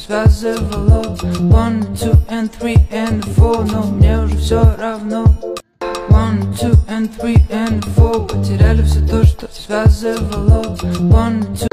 связывало 1, 2 and 3 and 4, но мне уже все равно. 1, 2 and 3 and 4, потеряли все то, что связывало 1, 2.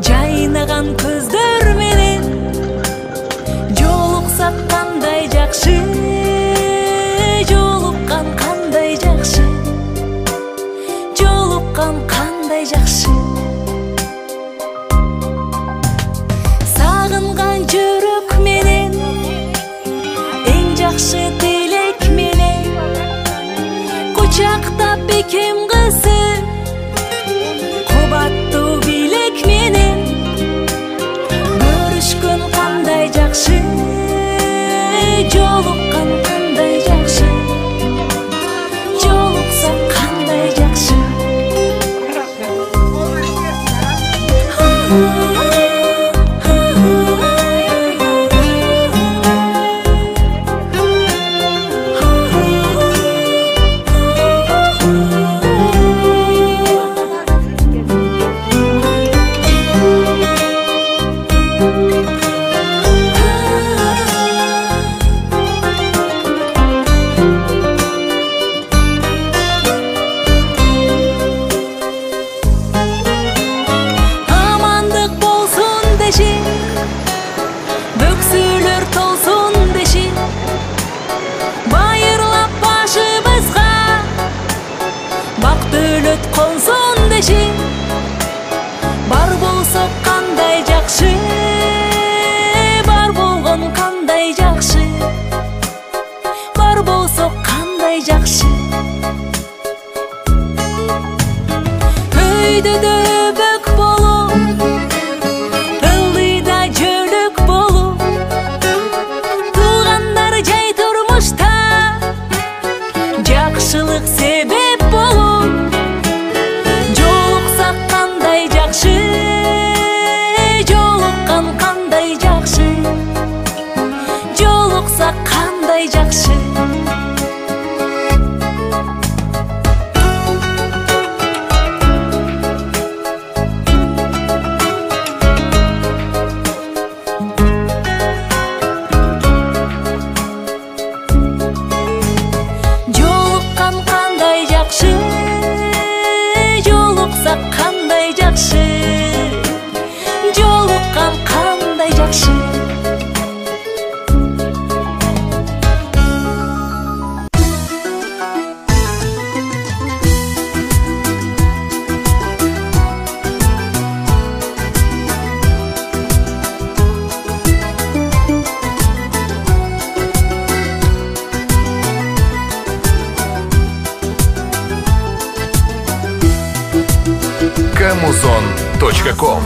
Жайнаган көздөр менен жолуксак кандай жакшы, жолуккан кандай жакшы, жолуккан кандай жакшы. Сагынган жүрөк менен эң жакшы тилек менен кучактап бекем кызы кубаттуу билек менен көрүшкөн кандай жакшы, жолуккан кандай жакшы, жолуксак кандай жакшы. Бөксүлөр толсун деши, байырлап башыбызга бак дөлөт консун деши. Бар болсок кандай жакшы, бар болгон кандай жакшы, бар болсок кандай жакшы. Өйдөдө бөк болуп, ылдыйда жөлөк болуп, туугандар жай турмушта жакшылык себеп болуп. Жолуксак кандай жакшы, жолуккан кандай жакшы, жолуксак кандай жакшы. Жолуксак кандай жакшы, жолуккан кандай жакшы. Камузон.ком